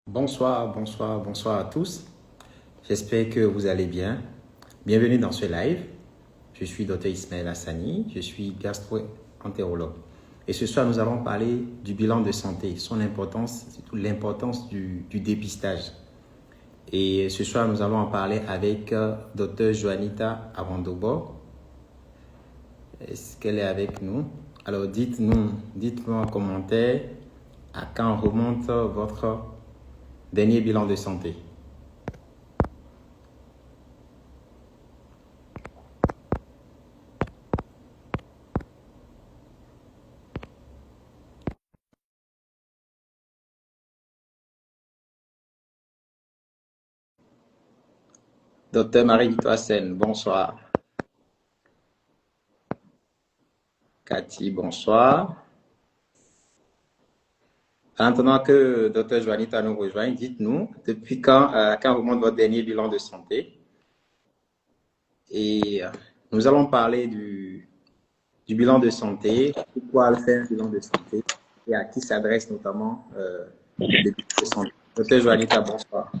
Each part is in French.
Bonsoir, bonsoir, bonsoir à tous. J'espère que vous allez bien. Bienvenue dans ce live. Je suis Dr Ismaël Hassani, je suis gastro-entérologue. Et ce soir, nous allons parler du bilan de santé, son importance, surtout l'importance du dépistage. Et ce soir, nous allons en parler avec Dr Joanita Avandobo. Est-ce qu'elle est avec nous? Alors, dites-moi en commentaire à quand remonte votre dernier bilan de santé. Docteur Marie-Victoire Sen, bonsoir. Cathy, bonsoir. En attendant que Dr Joanita nous rejoigne, dites-nous, depuis quand remonte votre dernier bilan de santé? Et nous allons parler du bilan de santé, pourquoi faire un bilan de santé et à qui s'adresse notamment le bilan de santé. Dr Joanita, bonsoir.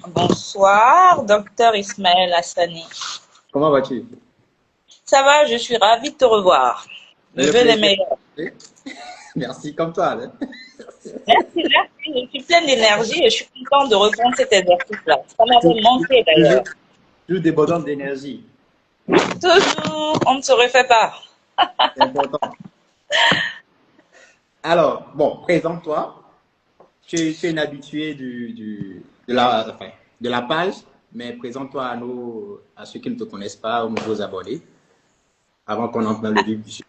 Bonsoir, docteur Ismaël Hassani. Comment vas-tu? Ça va, je suis ravie de te revoir. Le vœu les meilleurs. Merci, comme toi. Hein? Merci. Je suis pleine d'énergie et je suis contente de reprendre cet exercice-là. Ça m'avait manqué d'ailleurs. Toujours débordante d'énergie. Toujours, on ne se refait pas. C'est important. Alors, bon, présente-toi. Tu es une habituée de la page, mais présente-toi à ceux qui ne te connaissent pas, aux nouveaux abonnés, avant qu'on entre dans le vif du sujet.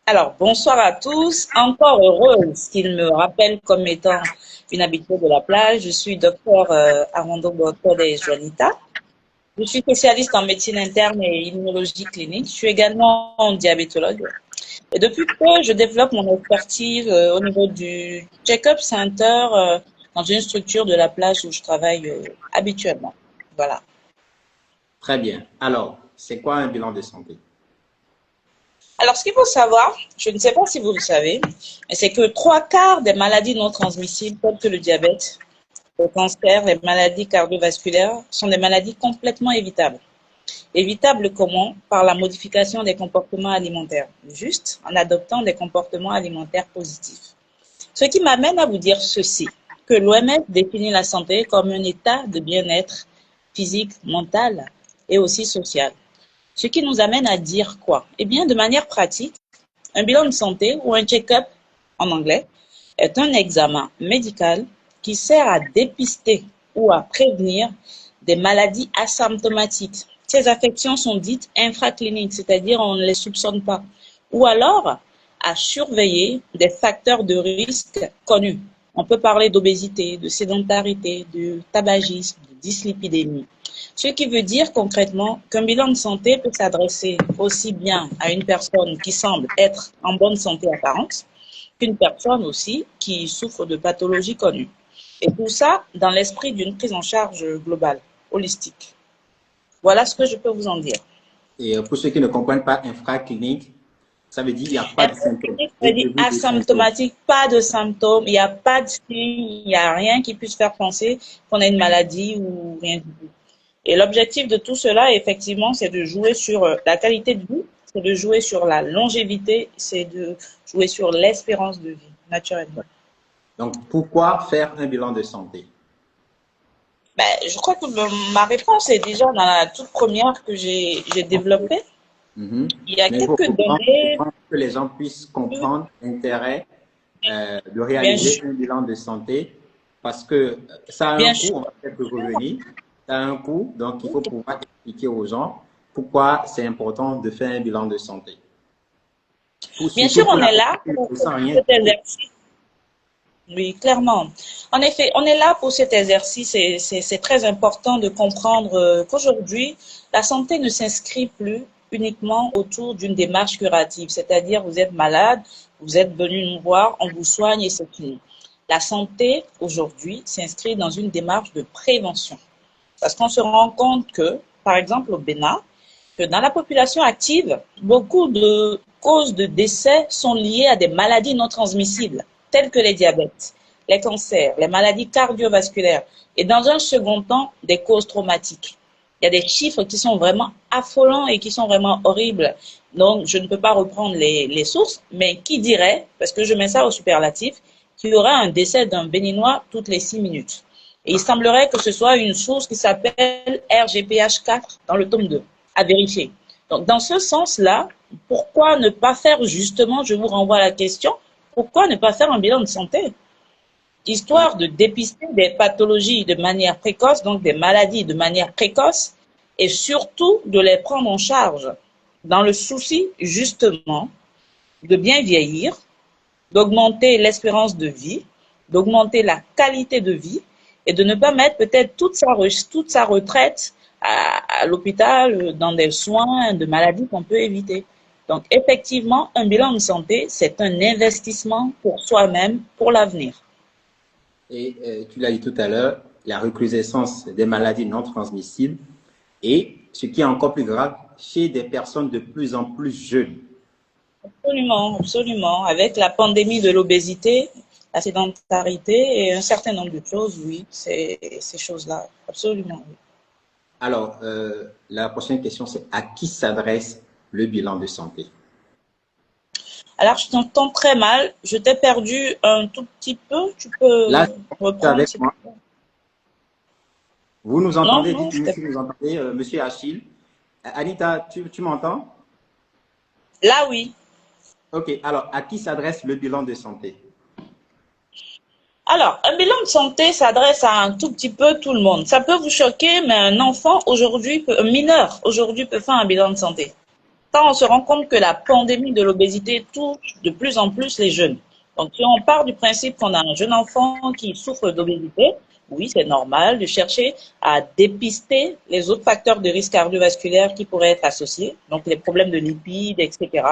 Alors, bonsoir à tous. Encore heureuse qu'ils me rappellent comme étant une habituée de la plage. Je suis docteur Armando Bortode Joanita. Je suis spécialiste en médecine interne et immunologie clinique. Je suis également diabétologue. Et depuis peu, je développe mon expertise au niveau du Check-up Center dans une structure de la plage où je travaille habituellement. Voilà. Très bien. Alors, c'est quoi un bilan de santé? Alors, ce qu'il faut savoir, je ne sais pas si vous le savez, mais c'est que 3/4 des maladies non transmissibles, telles que le diabète, le cancer, les maladies cardiovasculaires, sont des maladies complètement évitables. Évitables comment? Par la modification des comportements alimentaires, juste en adoptant des comportements alimentaires positifs. Ce qui m'amène à vous dire ceci, que l'OMS définit la santé comme un état de bien-être physique, mental et aussi social. Ce qui nous amène à dire quoi? Eh bien, de manière pratique, un bilan de santé ou un check-up en anglais est un examen médical qui sert à dépister ou à prévenir des maladies asymptomatiques. Ces affections sont dites infracliniques, c'est-à-dire on ne les soupçonne pas. Ou alors à surveiller des facteurs de risque connus. On peut parler d'obésité, de sédentarité, de tabagisme, de dyslipidémie. Ce qui veut dire concrètement qu'un bilan de santé peut s'adresser aussi bien à une personne qui semble être en bonne santé apparente qu'une personne aussi qui souffre de pathologies connues. Et tout ça dans l'esprit d'une prise en charge globale, holistique. Voilà ce que je peux vous en dire. Et pour ceux qui ne comprennent pas infraclinique, ça veut dire qu'il n'y a pas de symptômes. Ça veut dire asymptomatique, pas de symptômes, il n'y a pas de signe, il n'y a rien qui puisse faire penser qu'on a une maladie ou rien du tout. Et l'objectif de tout cela, effectivement, c'est de jouer sur la qualité de vie, c'est de jouer sur la longévité, c'est de jouer sur l'espérance de vie, naturellement. Donc, pourquoi faire un bilan de santé? Ben, je crois que ma réponse est déjà dans la toute première que j'ai développée. Il y a quelques données. Pour que les gens puissent comprendre l'intérêt de réaliser un bilan de santé, parce que ça a un coût, on va peut-être revenir, ça a un coût, donc il faut pouvoir expliquer aux gens pourquoi c'est important de faire un bilan de santé. Bien sûr, on est là pour cet exercice. Oui, clairement. En effet, on est là pour cet exercice et c'est très important de comprendre qu'aujourd'hui, la santé ne s'inscrit plus uniquement autour d'une démarche curative, c'est-à-dire vous êtes malade, vous êtes venu nous voir, on vous soigne et c'est fini. La santé, aujourd'hui, s'inscrit dans une démarche de prévention. Parce qu'on se rend compte que, par exemple au Bénin, que dans la population active, beaucoup de causes de décès sont liées à des maladies non transmissibles, telles que les diabètes, les cancers, les maladies cardiovasculaires et dans un second temps, des causes traumatiques. Il y a des chiffres qui sont vraiment affolants et qui sont vraiment horribles. Donc, je ne peux pas reprendre les sources, mais qui dirait, parce que je mets ça au superlatif, qu'il y aura un décès d'un Béninois toutes les 6 minutes. Et il semblerait que ce soit une source qui s'appelle RGPH4 dans le tome 2, à vérifier. Donc, dans ce sens-là, pourquoi ne pas faire justement, je vous renvoie à la question, pourquoi ne pas faire un bilan de santé? Histoire de dépister des pathologies de manière précoce, donc des maladies de manière précoce, et surtout de les prendre en charge dans le souci justement de bien vieillir, d'augmenter l'espérance de vie, d'augmenter la qualité de vie et de ne pas mettre peut-être toute sa retraite à l'hôpital dans des soins de maladies qu'on peut éviter. Donc effectivement, un bilan de santé, c'est un investissement pour soi-même, pour l'avenir. Et tu l'as dit tout à l'heure, la recrudescence des maladies non transmissibles et, ce qui est encore plus grave, chez des personnes de plus en plus jeunes. Absolument, absolument. Avec la pandémie de l'obésité, la sédentarité et un certain nombre de choses, oui, ces choses-là, absolument. Oui. Alors, la prochaine question, c'est à qui s'adresse le bilan de santé? Alors, je t'entends très mal. Je t'ai perdu un tout petit peu. Tu peux Là, reprendre avec moi. Vous nous entendez? Non, Dites-nous si vous entendez, Monsieur Achille. Anita, tu m'entends? Là, oui. Ok, alors, à qui s'adresse le bilan de santé? Alors, un bilan de santé s'adresse à un tout petit peu tout le monde. Ça peut vous choquer, mais un enfant aujourd'hui, un mineur aujourd'hui peut faire un bilan de santé. Quand on se rend compte que la pandémie de l'obésité touche de plus en plus les jeunes. Donc, si on part du principe qu'on a un jeune enfant qui souffre d'obésité, oui, c'est normal de chercher à dépister les autres facteurs de risque cardiovasculaire qui pourraient être associés, donc les problèmes de lipides, etc.,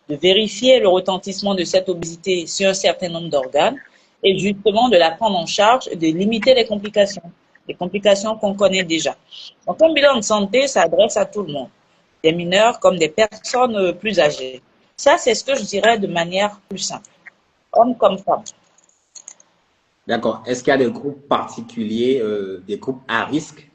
de vérifier le retentissement de cette obésité sur un certain nombre d'organes et justement de la prendre en charge et de limiter les complications qu'on connaît déjà. Donc, un bilan de santé s'adresse à tout le monde, des mineurs comme des personnes plus âgées. Ça, c'est ce que je dirais de manière plus simple, hommes comme femmes. D'accord. Est-ce qu'il y a des groupes particuliers, des groupes à risque?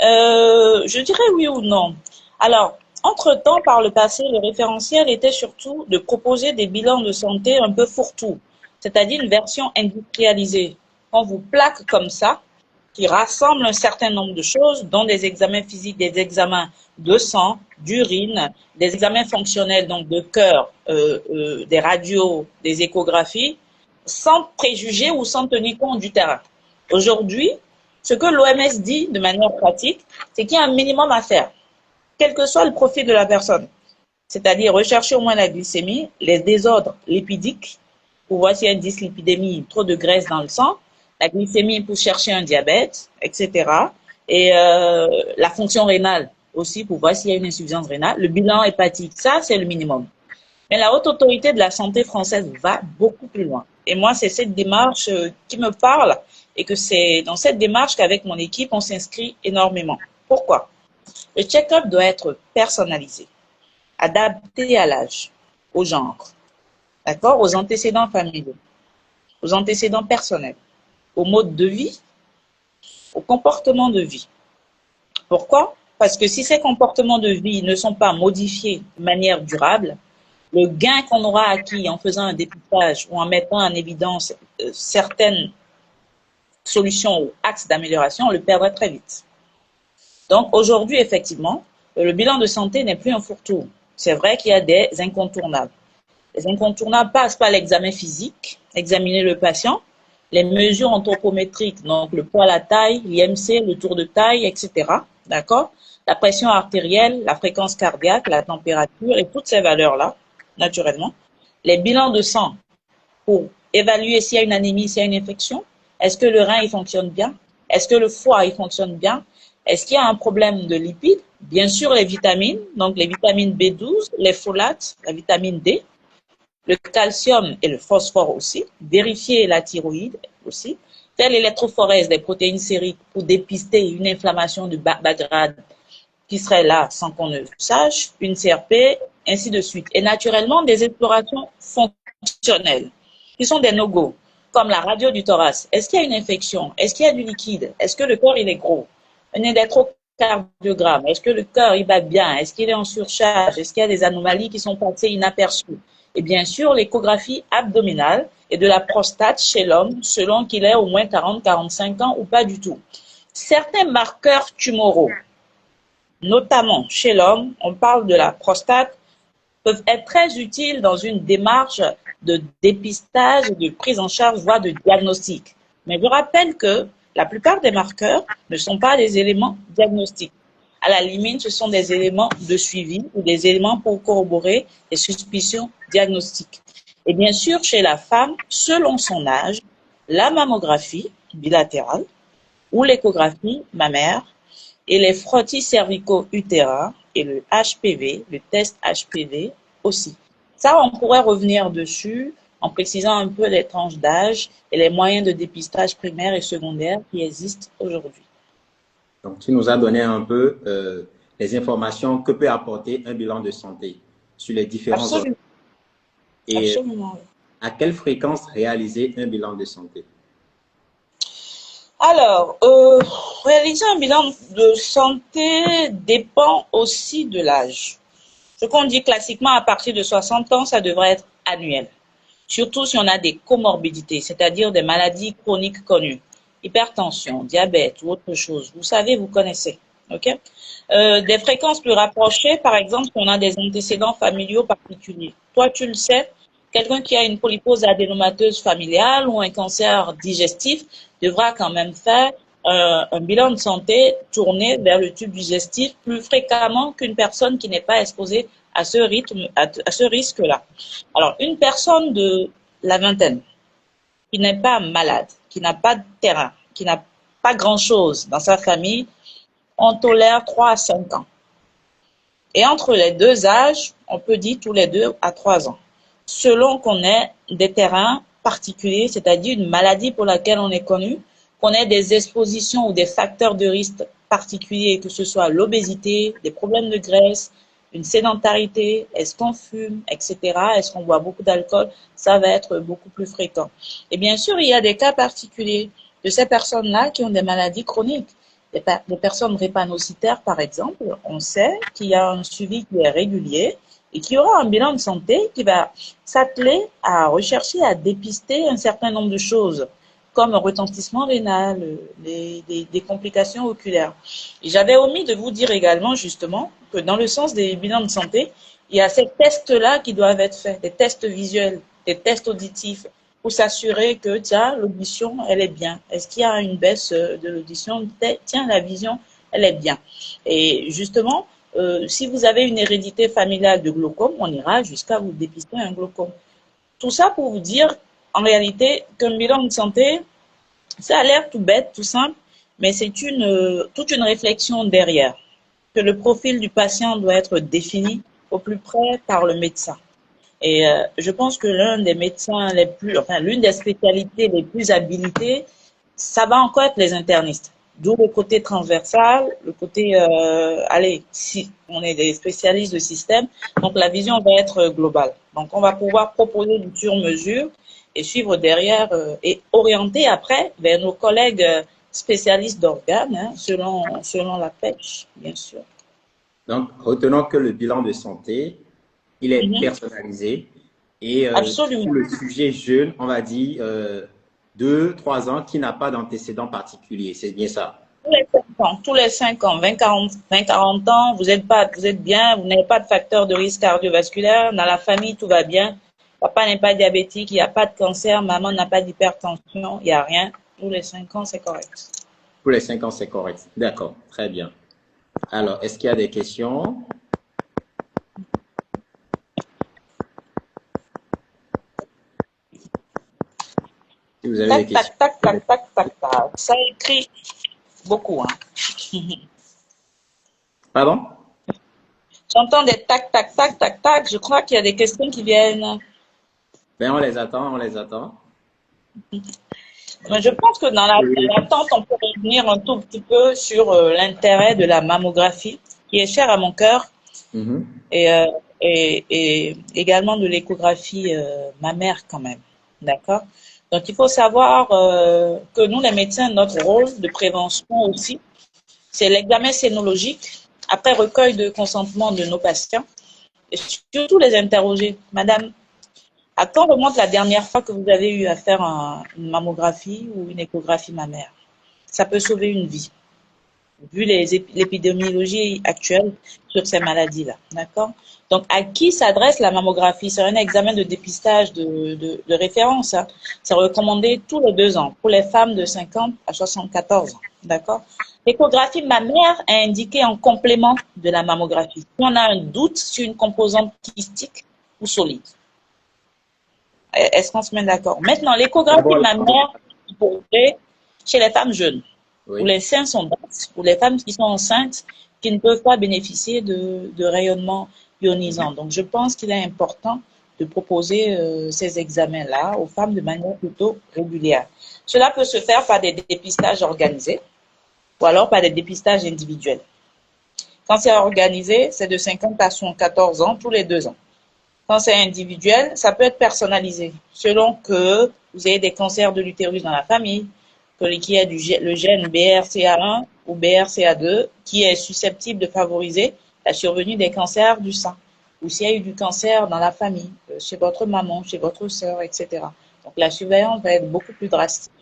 Je dirais oui ou non. Alors, entre-temps, par le passé, le référentiel était surtout de proposer des bilans de santé un peu fourre-tout, c'est-à-dire une version industrialisée. On vous plaque comme ça, qui rassemble un certain nombre de choses, dont des examens physiques, des examens de sang, d'urine, des examens fonctionnels, donc de cœur, des radios, des échographies, sans préjuger ou sans tenir compte du terrain. Aujourd'hui, ce que l'OMS dit de manière pratique, c'est qu'il y a un minimum à faire, quel que soit le profil de la personne. C'est-à-dire rechercher au moins la glycémie, les désordres lipidiques, pour voir s'il y a une dyslipidémie, trop de graisse dans le sang, la glycémie pour chercher un diabète, etc. Et la fonction rénale aussi pour voir s'il y a une insuffisance rénale. Le bilan hépatique, ça c'est le minimum. Mais la Haute Autorité de la Santé française va beaucoup plus loin. Et moi, c'est cette démarche qui me parle et que c'est dans cette démarche qu'avec mon équipe, on s'inscrit énormément. Pourquoi? Le check-up doit être personnalisé, adapté à l'âge, au genre, d'accord, aux antécédents familiaux, aux antécédents personnels, au mode de vie, au comportement de vie. Pourquoi? Parce que si ces comportements de vie ne sont pas modifiés de manière durable, le gain qu'on aura acquis en faisant un dépistage ou en mettant en évidence certaines solutions ou axes d'amélioration, on le perdrait très vite. Donc aujourd'hui, effectivement, le bilan de santé n'est plus un fourre-tout. C'est vrai qu'il y a des incontournables. Les incontournables passent par l'examen physique, examiner le patient, les mesures anthropométriques, donc le poids, la taille, l'IMC, le tour de taille, etc. D'accord? La pression artérielle, la fréquence cardiaque, la température et toutes ces valeurs-là, naturellement. Les bilans de sang pour évaluer s'il y a une anémie, s'il y a une infection. Est-ce que le rein, il fonctionne bien? Est-ce que le foie, il fonctionne bien? Est-ce qu'il y a un problème de lipides? Bien sûr, les vitamines, donc les vitamines B12, les folates, la vitamine D, le calcium et le phosphore aussi, vérifier la thyroïde aussi, faire l'électrophorèse des protéines sériques pour dépister une inflammation de bas grade qui serait là sans qu'on ne sache, une CRP, ainsi de suite. Et naturellement, des explorations fonctionnelles fonctionnels, qui sont des no-go, comme la radio du thorax. Est-ce qu'il y a une infection? Est-ce qu'il y a du liquide? Est-ce que le corps il est gros? Un électrocardiogramme. Est-ce que le cœur il bat bien? Est-ce qu'il est en surcharge? Est-ce qu'il y a des anomalies qui sont passées inaperçues? Et bien sûr, l'échographie abdominale et de la prostate chez l'homme, selon qu'il ait au moins 40-45 ans ou pas du tout. Certains marqueurs tumoraux, notamment chez l'homme, on parle de la prostate, peuvent être très utiles dans une démarche de dépistage, de prise en charge, voire de diagnostic. Mais je rappelle que la plupart des marqueurs ne sont pas des éléments diagnostiques. À la limite, ce sont des éléments de suivi ou des éléments pour corroborer des suspicions diagnostiques. Et bien sûr, chez la femme, selon son âge, la mammographie bilatérale ou l'échographie mammaire et les frottis cervico-utérins et le HPV, le test HPV aussi. Ça, on pourrait revenir dessus en précisant un peu les tranches d'âge et les moyens de dépistage primaire et secondaire qui existent aujourd'hui. Donc, tu nous as donné un peu les informations que peut apporter un bilan de santé sur les différents organes. Et Absolument. à quelle fréquence réaliser un bilan de santé? Alors, réaliser un bilan de santé dépend aussi de l'âge. Ce qu'on dit classiquement, à partir de 60 ans, ça devrait être annuel. Surtout si on a des comorbidités, c'est-à-dire des maladies chroniques connues, hypertension, diabète ou autre chose. Vous savez, vous connaissez. Okay? Des fréquences plus rapprochées, par exemple, si on a des antécédents familiaux particuliers. Toi, tu le sais, quelqu'un qui a une polypose adénomateuse familiale ou un cancer digestif devra quand même faire un bilan de santé tourné vers le tube digestif plus fréquemment qu'une personne qui n'est pas exposée à ce risque-là. Alors, une personne de la vingtaine qui n'est pas malade, qui n'a pas de terrain, qui n'a pas grand-chose dans sa famille, on tolère 3 à 5 ans. Et entre les deux âges, on peut dire tous les 2 à 3 ans. Selon qu'on ait des terrains particuliers, c'est-à-dire une maladie pour laquelle on est connu, qu'on ait des expositions ou des facteurs de risque particuliers, que ce soit l'obésité, des problèmes de graisse, une sédentarité, est-ce qu'on fume, etc., est-ce qu'on boit beaucoup d'alcool, ça va être beaucoup plus fréquent. Et bien sûr, il y a des cas particuliers de ces personnes-là qui ont des maladies chroniques. Les personnes drépanocytaires, par exemple, on sait qu'il y a un suivi qui est régulier et qu'il y aura un bilan de santé qui va s'atteler à rechercher, à dépister un certain nombre de choses, comme un retentissement rénal, des complications oculaires. Et j'avais omis de vous dire également, justement, que dans le sens des bilans de santé, il y a ces tests-là qui doivent être faits, des tests visuels, des tests auditifs, pour s'assurer que, tiens, l'audition, elle est bien. Est-ce qu'il y a une baisse de l'audition? Tiens, la vision, elle est bien. Et justement, si vous avez une hérédité familiale de glaucome, on ira jusqu'à vous dépister un glaucome. Tout ça pour vous dire, en réalité, qu'un bilan de santé, ça a l'air tout bête, tout simple, mais c'est toute une réflexion derrière, que le profil du patient doit être défini au plus près par le médecin. Et je pense que l'une des spécialités les plus habilitées, ça va encore être les internistes. D'où le côté transversal, le côté, si on est des spécialistes de système, donc la vision va être globale. Donc on va pouvoir proposer du sur-mesure et suivre derrière et orienter après vers nos collègues spécialistes d'organes, hein, selon la pêche, bien sûr. Donc, retenons que le bilan de santé, il est personnalisé et pour le sujet jeune, on va dire 2-3 ans, qui n'a pas d'antécédent particulier. C'est bien ça? Tous les 5 ans, 20-40 ans, vous êtes bien, vous n'avez pas de facteur de risque cardiovasculaire, dans la famille, tout va bien. Papa n'est pas diabétique, il n'y a pas de cancer, maman n'a pas d'hypertension, il n'y a rien. Tous les 5 ans, c'est correct. Tous les 5 ans, c'est correct. D'accord, très bien. Alors, est-ce qu'il y a des questions? Si vous avez des questions. Tac. Ça écrit beaucoup, hein. Pardon? J'entends des tac. Je crois qu'il y a des questions qui viennent. Ben, on les attend. Mais je pense que dans l'attente, on peut revenir un tout petit peu sur l'intérêt de la mammographie, qui est cher à mon cœur. Et et également de l'échographie mammaire quand même. D'accord? Donc, il faut savoir que nous, les médecins, notre rôle de prévention aussi, c'est l'examen sénologique après recueil de consentement de nos patients et surtout les interroger. Madame, à quand remonte la dernière fois que vous avez eu à faire une mammographie ou une échographie mammaire? Ça peut sauver une vie, vu l'épidémiologie actuelle sur ces maladies-là. D'accord? Donc, à qui s'adresse la mammographie? C'est un examen de dépistage de référence. Hein. C'est recommandé tous les 2 ans pour les femmes de 50 à 74 ans. D'accord? L'échographie mammaire est indiquée en complément de la mammographie. Si on a un doute sur une composante kystique ou solide. Est-ce qu'on se met d'accord? Maintenant, l'échographie mammaire chez les femmes jeunes, où les seins sont basses, ou les femmes qui sont enceintes, qui ne peuvent pas bénéficier de rayonnement ionisant. Donc, je pense qu'il est important de proposer ces examens-là aux femmes de manière plutôt régulière. Cela peut se faire par des dépistages organisés ou alors par des dépistages individuels. Quand c'est organisé, c'est de 50 à 74 ans, tous les 2 ans. Quand c'est individuel, ça peut être personnalisé, selon que vous ayez des cancers de l'utérus dans la famille, qu'il y ait le gène BRCA1 ou BRCA2 qui est susceptible de favoriser la survenue des cancers du sein, ou s'il y a eu du cancer dans la famille, chez votre maman, chez votre sœur, etc. Donc la surveillance va être beaucoup plus drastique.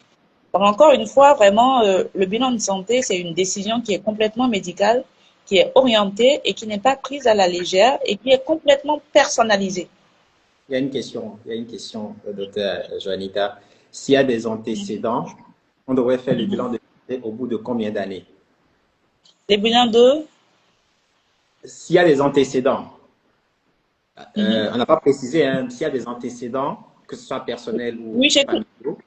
Donc, encore une fois, vraiment, le bilan de santé, c'est une décision qui est complètement médicale, qui est orientée et qui n'est pas prise à la légère et qui est complètement personnalisée. Il y a une question, docteur Joanita. S'il y a des antécédents, on devrait faire le bilan de santé au bout de combien d'années? Les bilans de? S'il y a des antécédents, on n'a pas précisé, hein, s'il y a des antécédents, que ce soit personnel ou familiaux,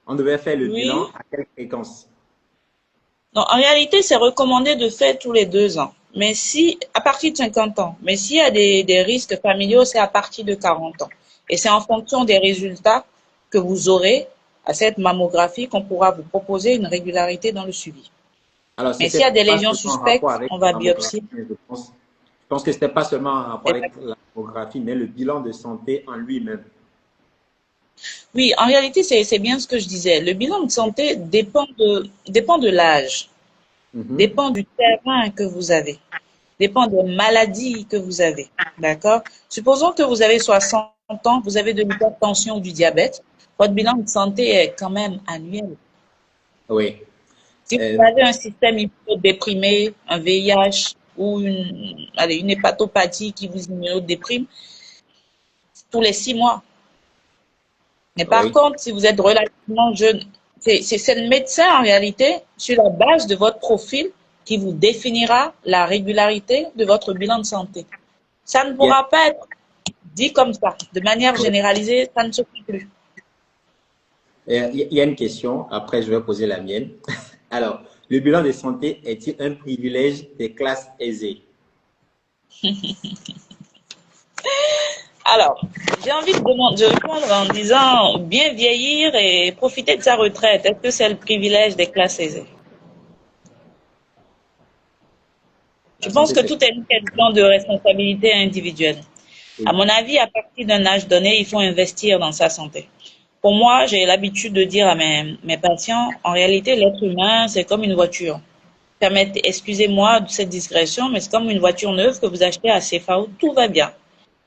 on devait faire le bilan à quelle fréquence? Non, en réalité, c'est recommandé de faire tous les 2 ans. Mais si, à partir de 50 ans, mais s'il y a des risques familiaux, c'est à partir de 40 ans. Et c'est en fonction des résultats que vous aurez à cette mammographie qu'on pourra vous proposer une régularité dans le suivi. Alors, mais s'il y a des lésions suspectes, on va biopsier. Je pense que ce n'était pas seulement en rapport avec la mammographie, mais le bilan de santé en lui-même. Oui, en réalité, c'est bien ce que je disais. Le bilan de santé dépend de l'âge, dépend du terrain que vous avez, dépend des maladies que vous avez. D'accord? Supposons que vous avez 60 ans, vous avez de l'hypertension ou du diabète, votre bilan de santé est quand même annuel. Oui. Si vous avez un système immunodéprimé, un VIH ou une hépatopathie qui vous immunodéprime, tous les 6 mois. Mais par contre, si vous êtes relativement jeune, c'est le médecin en réalité, sur la base de votre profil, qui vous définira la régularité de votre bilan de santé. Ça ne pourra pas être dit comme ça. De manière généralisée, ça ne se fait plus. Il y a une question, après je vais poser la mienne. Alors, le bilan de santé est-il un privilège des classes aisées? Alors, j'ai envie de répondre en disant bien vieillir et profiter de sa retraite. Est-ce que c'est le privilège des classes aisées? Je pense que tout est une question de responsabilité individuelle. À mon avis, à partir d'un âge donné, il faut investir dans sa santé. Pour moi, j'ai l'habitude de dire à mes patients, en réalité, l'être humain, c'est comme une voiture. Excusez-moi de cette digression, mais c'est comme une voiture neuve que vous achetez à CFAO, tout va bien.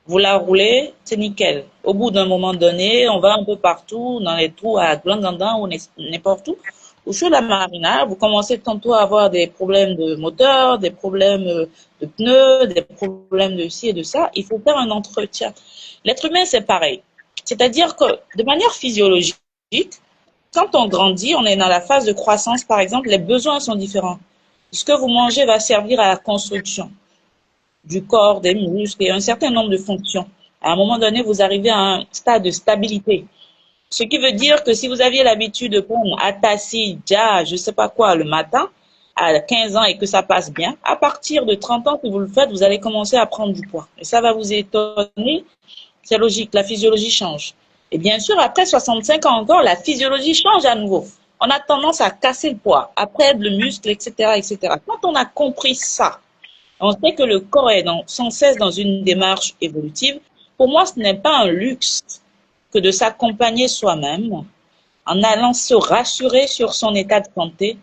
Vous la roulez, c'est nickel. Au bout d'un moment donné, on va un peu partout, dans les trous à Glangandan ou n'importe où. Ou sur la marina, vous commencez tantôt à avoir des problèmes de moteur, des problèmes de pneus, des problèmes de ci et de ça. Il faut faire un entretien. L'être humain, c'est pareil. C'est-à-dire que de manière physiologique, quand on grandit, on est dans la phase de croissance, par exemple, les besoins sont différents. Ce que vous mangez va servir à la construction du corps, des muscles et un certain nombre de fonctions. À un moment donné, vous arrivez à un stade de stabilité. Ce qui veut dire que si vous aviez l'habitude de prendre Atassi, Dja, je sais pas quoi, le matin, à 15 ans et que ça passe bien, à partir de 30 ans que vous le faites, vous allez commencer à prendre du poids. Et ça va vous étonner. C'est logique, la physiologie change. Et bien sûr, après 65 ans encore, la physiologie change à nouveau. On a tendance à casser le poids, à perdre le muscle, etc., etc. Quand on a compris ça, On sait que le corps est sans cesse dans une démarche évolutive. Pour moi, ce n'est pas un luxe que de s'accompagner soi-même en allant se rassurer sur son état de santé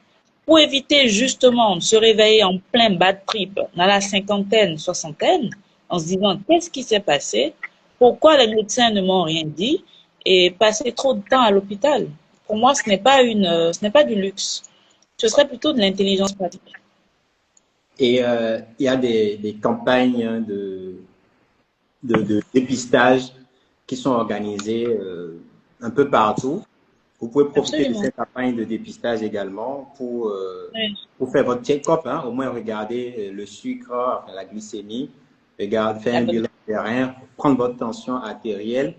pour éviter justement de se réveiller en plein bad trip dans la cinquantaine, soixantaine, en se disant qu'est-ce qui s'est passé, pourquoi les médecins ne m'ont rien dit et passer trop de temps à l'hôpital. Pour moi, ce n'est pas du luxe. Ce serait plutôt de l'intelligence pratique. Et il y a des campagnes de dépistage qui sont organisées un peu partout. Vous pouvez profiter Absolument. de cette campagne de dépistage également Oui, pour faire votre check-up, hein, au moins regarder le sucre, enfin, la glycémie, faire un bilan terrain, prendre votre tension artérielle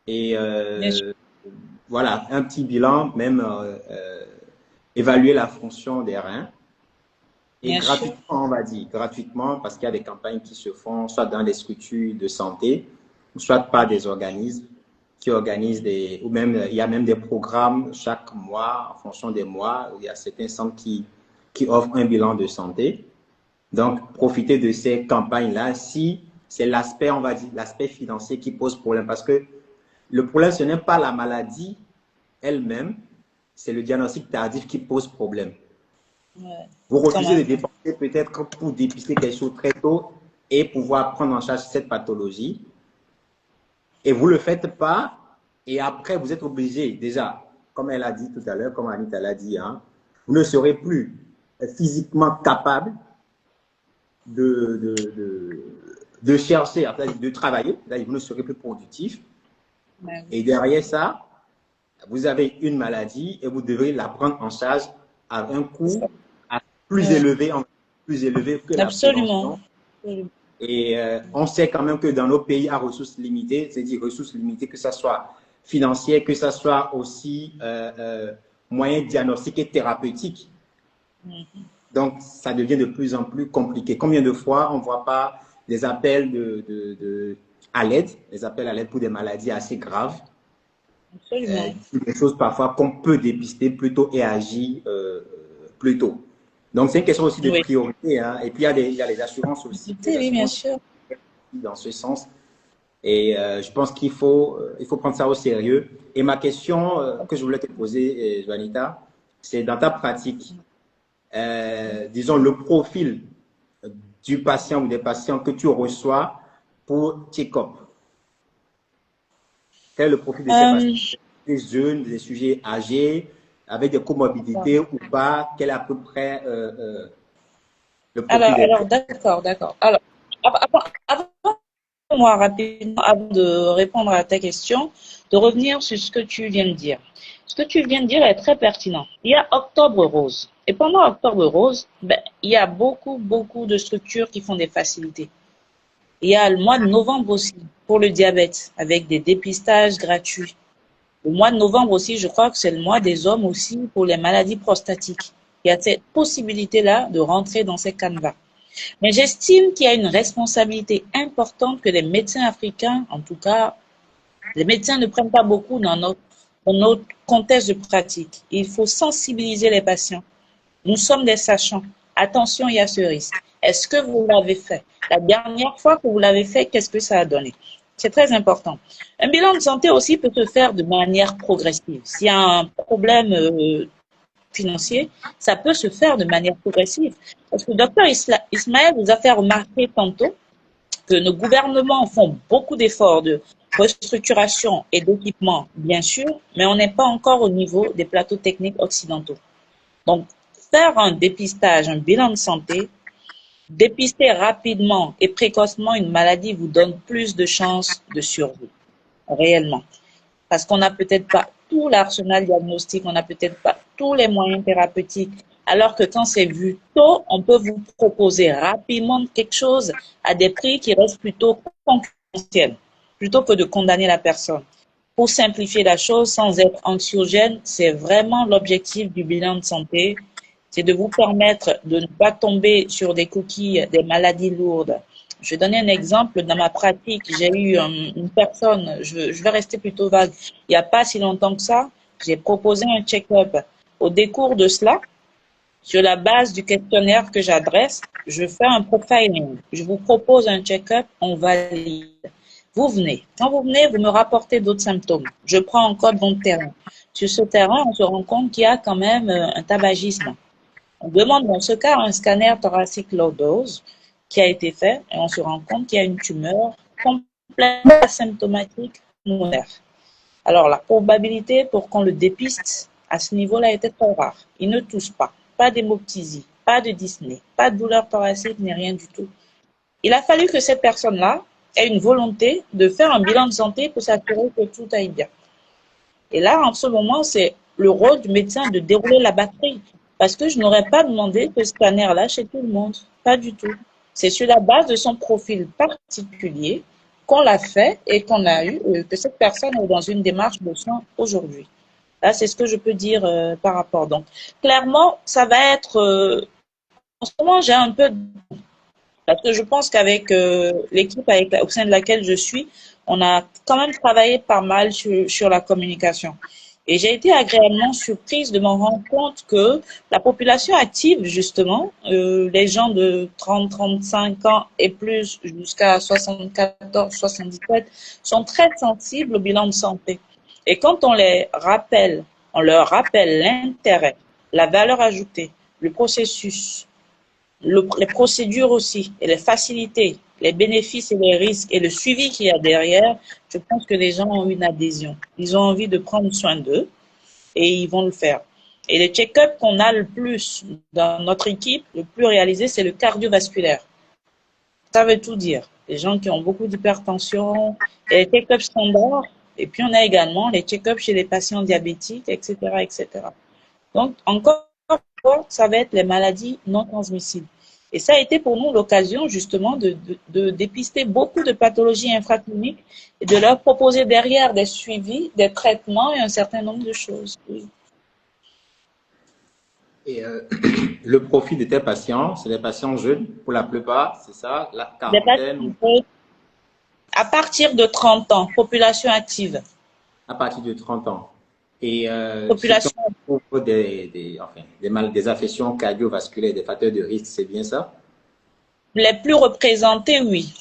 et bien sûr. voilà, un petit bilan, même évaluer la fonction des reins. Et Bien sûr. gratuitement, on va dire, gratuitement, parce qu'il y a des campagnes qui se font soit dans des structures de santé, soit par des organismes qui organisent ou même, il y a même des programmes chaque mois, en fonction des mois, il y a certains centres qui offrent un bilan de santé. Donc, profitez de ces campagnes-là si c'est l'aspect, on va dire, l'aspect financier qui pose problème. Parce que le problème, ce n'est pas la maladie elle-même, c'est le diagnostic tardif qui pose problème. Ouais. Vous refusez Comment? de dépenser peut-être pour dépister quelque chose très tôt et pouvoir prendre en charge cette pathologie. Et vous ne le faites pas. Et après, vous êtes obligé, déjà, comme elle a dit tout à l'heure, comme Anita l'a dit, hein, vous ne serez plus physiquement capable de chercher, de travailler. Vous ne serez plus productif. Ouais. Et derrière ça, vous avez une maladie et vous devrez la prendre en charge à un coût plus Ouais. élevé, plus élevé que la Absolument. prévention. Et on sait quand même que dans nos pays à ressources limitées, c'est-à-dire ressources limitées, que ce soit financières, que ce soit aussi moyens diagnostiques et thérapeutiques. Donc, ça devient de plus en plus compliqué. Combien de fois on ne voit pas des appels à l'aide, des appels à l'aide pour des maladies assez graves, Absolument. des choses parfois qu'on peut dépister plus tôt et agir plus tôt. Donc, c'est une question aussi de Oui. priorité. Hein. Et puis, il y a les assurances aussi. Les Oui, bien assurances sûr. dans ce sens. Et je pense qu'il faut prendre ça au sérieux. Et ma question que je voulais te poser, Joanita, c'est dans ta pratique, disons, le profil du patient ou des patients que tu reçois pour check-up. Quel est le profil de ces patients? Des jeunes, des sujets âgés, avec des comorbidités ou pas? Quel est à peu près le profil des... Alors, d'accord. Alors, moi, rapidement, avant de répondre à ta question, de revenir sur ce que tu viens de dire. Ce que tu viens de dire est très pertinent. Il y a Octobre Rose. Et pendant Octobre Rose, il y a beaucoup de structures qui font des facilités. Il y a le mois de novembre aussi pour le diabète, avec des dépistages gratuits. Le mois de novembre aussi, je crois que c'est le mois des hommes aussi pour les maladies prostatiques. Il y a cette possibilité-là de rentrer dans ces canevas. Mais j'estime qu'il y a une responsabilité importante que les médecins africains, en tout cas, les médecins ne prennent pas beaucoup dans notre contexte de pratique. Il faut sensibiliser les patients. Nous sommes des sachants. Attention, il y a ce risque. Est-ce que vous l'avez fait? La dernière fois que vous l'avez fait, qu'est-ce que ça a donné? C'est très important. Un bilan de santé aussi peut se faire de manière progressive. S'il y a un problème financier, ça peut se faire de manière progressive. Parce que le docteur Ismaël vous a fait remarquer tantôt que nos gouvernements font beaucoup d'efforts de restructuration et d'équipement, bien sûr, mais on n'est pas encore au niveau des plateaux techniques occidentaux. Donc, faire un dépistage, un bilan de santé, dépister rapidement et précocement une maladie vous donne plus de chances de survie, réellement. Parce qu'on n'a peut-être pas tout l'arsenal diagnostique, on n'a peut-être pas tous les moyens thérapeutiques. Alors que quand c'est vu tôt, on peut vous proposer rapidement quelque chose à des prix qui restent plutôt concurrentiels, plutôt que de condamner la personne. Pour simplifier la chose sans être anxiogène, c'est vraiment l'objectif du bilan de santé, c'est de vous permettre de ne pas tomber sur des coquilles, des maladies lourdes. Je vais donner un exemple. Dans ma pratique, j'ai eu une personne, je vais rester plutôt vague, il n'y a pas si longtemps que ça, j'ai proposé un check-up. Au décours de cela, Sur la base du questionnaire que j'adresse, je fais un profiling. Je vous propose un check-up, on valide. Vous venez. Quand vous venez, vous me rapportez d'autres symptômes. Je prends encore de bon terrain. Sur ce terrain, on se rend compte qu'il y a quand même un tabagisme. On demande dans ce cas un scanner thoracique low dose qui a été fait et on se rend compte qu'il y a une tumeur complètement asymptomatique pulmonaire. Alors, la probabilité pour qu'on le dépiste à ce niveau-là était très rare. Il ne tousse pas d'hémoptysie, pas de dyspnée, pas de douleur thoracique, ni rien du tout. Il a fallu que cette personne-là ait une volonté de faire un bilan de santé pour s'assurer que tout aille bien. Et là, en ce moment, c'est le rôle du médecin de dérouler la batterie. Parce que je n'aurais pas demandé ce scanner-là chez tout le monde. Pas du tout. C'est sur la base de son profil particulier qu'on l'a fait et qu'on a eu, que cette personne est dans une démarche de soins aujourd'hui. Là, c'est ce que je peux dire par rapport. Donc, clairement, ça va être... en ce moment, j'ai un peu... Parce que je pense qu'avec l'équipe au sein de laquelle je suis, on a quand même travaillé pas mal sur la communication. Et j'ai été agréablement surprise de me rendre compte que la population active, justement, les gens de 30, 35 ans et plus jusqu'à 74, 77, sont très sensibles au bilan de santé. Et quand on les rappelle, on leur rappelle l'intérêt, la valeur ajoutée, le processus, les procédures aussi, et les facilités, les bénéfices et les risques et le suivi qu'il y a derrière, je pense que les gens ont une adhésion. Ils ont envie de prendre soin d'eux et ils vont le faire. Et le check-up qu'on a le plus dans notre équipe, le plus réalisé, c'est le cardiovasculaire. Ça veut tout dire. Les gens qui ont beaucoup d'hypertension, et les check-ups standards, et puis on a également les check-ups chez les patients diabétiques, etc., etc. Donc, encore une fois, ça va être les maladies non transmissibles. Et ça a été pour nous l'occasion justement de dépister beaucoup de pathologies infracliniques et de leur proposer derrière des suivis, des traitements et un certain nombre de choses. Oui. Et le profil de tes patients, c'est des patients jeunes pour la plupart, c'est ça, la Des quarantaine patients à partir de 30 ans, population active. à partir de 30 ans. Et ceux qui Population ont des affections cardiovasculaires, des facteurs de risque, c'est bien ça? les plus représentés, oui.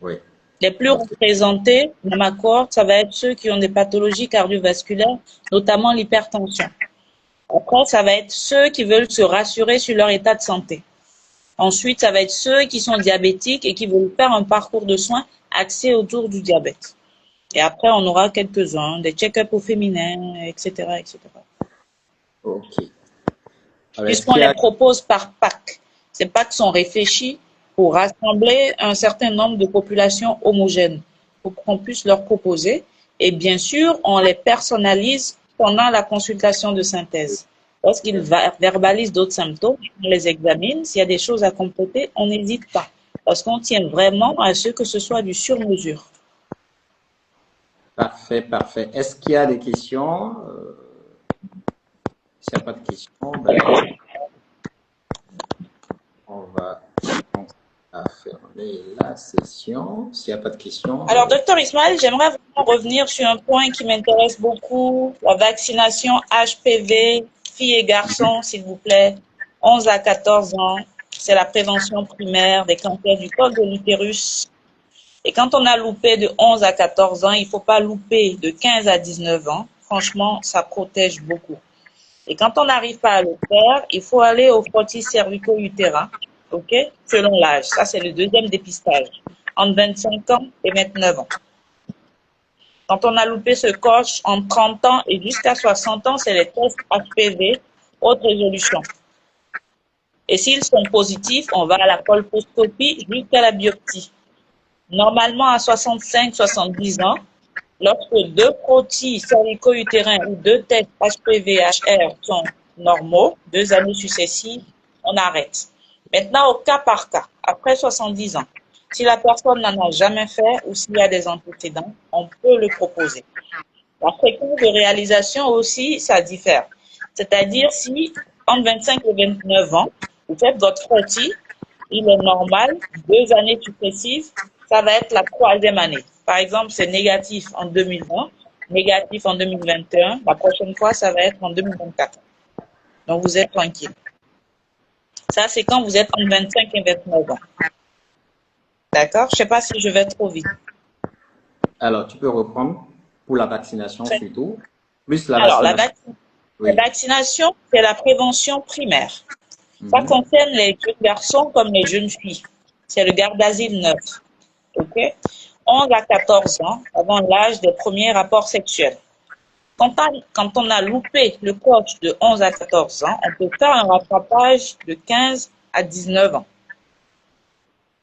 Oui. Les plus Ok. représentés dans ma cohorte, ça va être ceux qui ont des pathologies cardiovasculaires, notamment l'hypertension. Après, ça va être ceux qui veulent se rassurer sur leur état de santé. Ensuite, ça va être ceux qui sont diabétiques et qui veulent faire un parcours de soins axé autour du diabète. Et après, on aura quelques-uns, des check-up au féminin, etc., etc. Ok. Alors, est-ce Puisqu'on qu'il y les a... propose par PAC. Ces PAC sont réfléchis pour rassembler un certain nombre de populations homogènes, pour qu'on puisse leur proposer. Et bien sûr, on les personnalise pendant la consultation de synthèse. Lorsqu'ils verbalisent d'autres symptômes, on les examine. S'il y a des choses à compléter, on n'hésite pas. Parce qu'on tient vraiment à ce que ce soit du sur-mesure. Parfait, parfait. Est-ce qu'il y a des questions? S'il n'y a pas de questions, ben, on va commencer à fermer la session. S'il n'y a pas de questions, Alors, docteur Ismaël, j'aimerais vraiment revenir sur un point qui m'intéresse beaucoup, la vaccination HPV, filles et garçons, s'il vous plaît, 11 à 14 ans. C'est la prévention primaire des cancers du col de l'utérus. Et quand on a loupé de 11 à 14 ans, il ne faut pas louper de 15 à 19 ans. Franchement, ça protège beaucoup. Et quand on n'arrive pas à le faire, il faut aller au frottis cervico-utérin, ok, selon l'âge. Ça, c'est le deuxième dépistage, entre 25 ans et 29 ans. Quand on a loupé ce coche entre 30 ans et jusqu'à 60 ans, c'est les tests HPV, haute résolution. Et s'ils sont positifs, on va à la colposcopie jusqu'à la biopsie. Normalement, à 65-70 ans, lorsque 2 frottis cervico-utérins ou 2 tests HPV-HR sont normaux, 2 années successives, on arrête. Maintenant, au cas par cas, après 70 ans, si la personne n'en a jamais fait ou s'il y a des antécédents, on peut le proposer. La fréquence de réalisation aussi, ça diffère. C'est-à-dire si, entre 25 et 29 ans, vous faites votre frottis, il est normal, 2 années successives, ça va être la 3e année. Par exemple, c'est négatif en 2020, négatif en 2021, la prochaine fois, ça va être en 2024. Donc, vous êtes tranquille. Ça, c'est quand vous êtes entre 25 et 29 ans. D'accord? Je ne sais pas si je vais trop vite. Alors, tu peux reprendre pour la vaccination surtout, plus la Alors, la vaccination. Oui. vaccination, c'est la prévention primaire. Ça Mhm. concerne les jeunes garçons comme les jeunes filles. C'est le Gardasil 9. OK? 11 à 14 ans, avant l'âge des premiers rapports sexuels. Quand on a loupé le coche de 11 à 14 ans, on peut faire un rattrapage de 15 à 19 ans.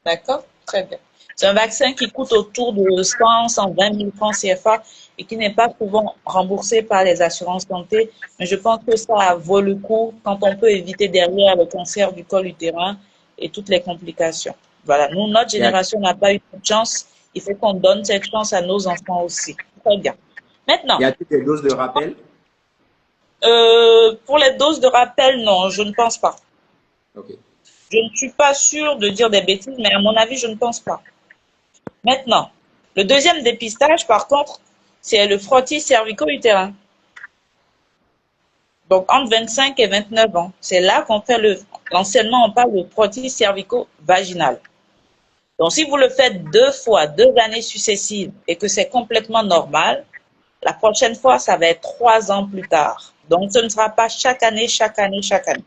D'accord? Très bien. C'est un vaccin qui coûte autour de 120 000 francs CFA et qui n'est pas souvent remboursé par les assurances santé. Mais je pense que ça vaut le coup quand on peut éviter derrière le cancer du col utérin et toutes les complications. Voilà. Nous, notre Y a- génération n'a pas eu cette chance. Il faut qu'on donne cette chance à nos enfants aussi. Très bien. Maintenant, y a-t-il des doses de rappel? pour les doses de rappel, non, je ne pense pas. Ok. Je ne suis pas sûre de dire des bêtises, mais à mon avis, je ne pense pas. Maintenant, le deuxième dépistage, par contre, c'est le frottis cervico-utérin. Donc, entre 25 et 29 ans, c'est là qu'on fait l'enseignement, on parle de frottis cervico-vaginal. Donc, si vous le faites 2 fois, 2 années successives et que c'est complètement normal, la prochaine fois, ça va être 3 ans plus tard. Donc, ce ne sera pas chaque année, chaque année, chaque année.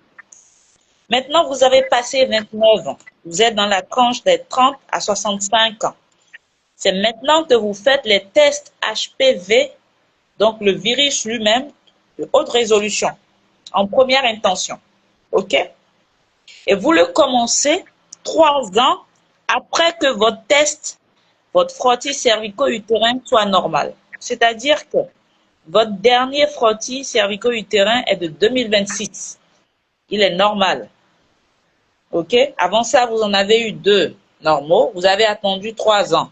Maintenant, vous avez passé 29 ans. Vous êtes dans la tranche des 30 à 65 ans. C'est maintenant que vous faites les tests HPV, donc le virus lui-même, de haute résolution, en première intention. OK? Et vous le commencez 3 ans après que votre test, votre frottis cervico-utérin soit normal. C'est-à-dire que votre dernier frottis cervico-utérin est de 2026. Il est normal. OK? Avant ça, vous en avez eu 2 normaux. Vous avez attendu 3 ans.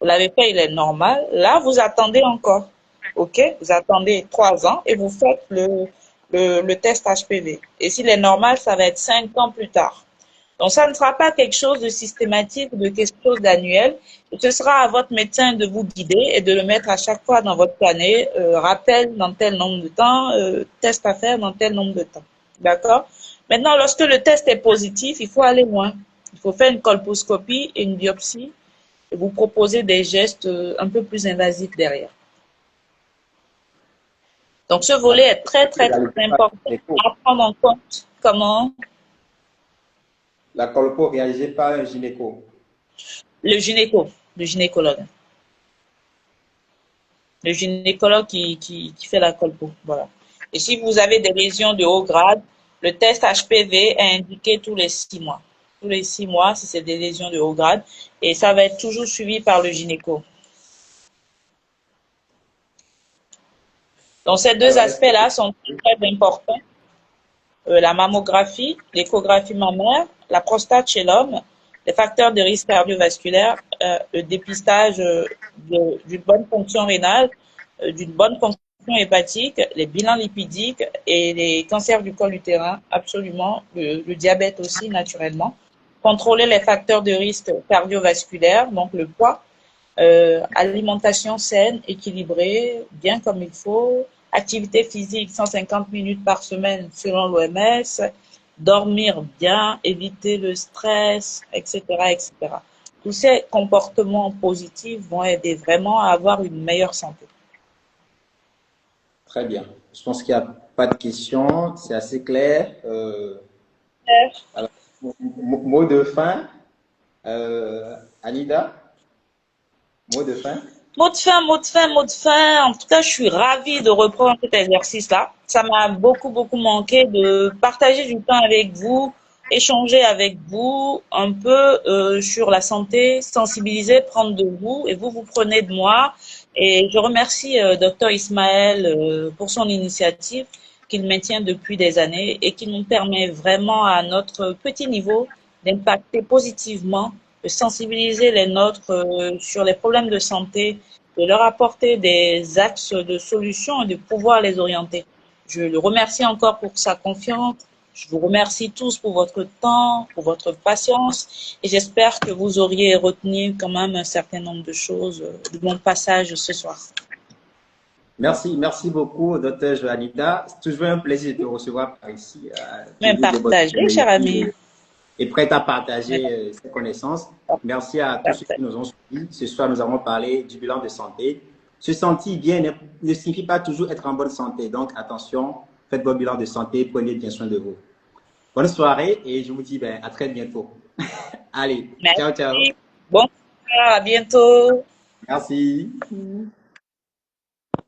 Vous l'avez fait, il est normal. Là, vous attendez encore. OK? Vous attendez 3 ans et vous faites le test HPV. Et s'il est normal, ça va être 5 ans plus tard. Donc, ça ne sera pas quelque chose de systématique, de quelque chose d'annuel. Ce sera à votre médecin de vous guider et de le mettre à chaque fois dans votre carnet. Rappel dans tel nombre de temps, test à faire dans tel nombre de temps. D'accord? Maintenant, lorsque le test est positif, il faut aller loin. Il faut faire une colposcopie et une biopsie et vous proposer des gestes un peu plus invasifs derrière. Donc, ce volet est très, très, très important à prendre en compte. Comment? La colpo réalisée par un gynéco. Le gynéco, le gynécologue. Le gynécologue qui fait la colpo. Voilà. Et si vous avez des lésions de haut grade, le test HPV est indiqué tous les 6 mois. Tous les 6 mois, si c'est des lésions de haut grade. Et ça va être toujours suivi par le gynéco. Donc, ces deux Alors, aspects-là sont très importants. La mammographie, l'échographie mammaire, la prostate chez l'homme, les facteurs de risque cardiovasculaire, le dépistage d'une bonne fonction rénale, d'une bonne fonction hépatique, les bilans lipidiques et les cancers du col utérin, absolument, le diabète aussi naturellement. Contrôler les facteurs de risque cardiovasculaire, donc le poids, alimentation saine, équilibrée, bien comme il faut, activité physique 150 minutes par semaine selon l'OMS, dormir bien, éviter le stress, etc., etc. Tous ces comportements positifs vont aider vraiment à avoir une meilleure santé. très bien. Je pense qu'il n'y a pas de questions. C'est assez clair. Alors, mot de fin. Anida, mot de fin. Mot de fin, mot de fin, mot de fin. En tout cas, je suis ravie de reprendre cet exercice-là. Ça m'a beaucoup, beaucoup manqué de partager du temps avec vous, échanger avec vous un peu sur la santé, sensibiliser, prendre de vous et vous prenez de moi. Et je remercie Dr Ismaël pour son initiative qu'il maintient depuis des années et qui nous permet vraiment à notre petit niveau d'impacter positivement, de sensibiliser les nôtres sur les problèmes de santé, de leur apporter des axes de solutions et de pouvoir les orienter. Je le remercie encore pour sa confiance. Je vous remercie tous pour votre temps, pour votre patience et j'espère que vous auriez retenu quand même un certain nombre de choses de mon passage ce soir. Merci beaucoup, docteur Joanita. C'est toujours un plaisir de te recevoir par ici. Même Toujours de votre partagé, cher ami. disponibilité et prête à Même partager ses connaissances. Merci à tous ceux partagé. qui nous ont suivis. Ce soir, nous avons parlé du bilan de santé. Se sentir bien ne signifie pas toujours être en bonne santé. Donc, attention, faites votre bilan de santé, prenez bien soin de vous. Bonne soirée et je vous dis à très bientôt. Allez, ciao, ciao. Merci. Bonsoir, à bientôt. Merci.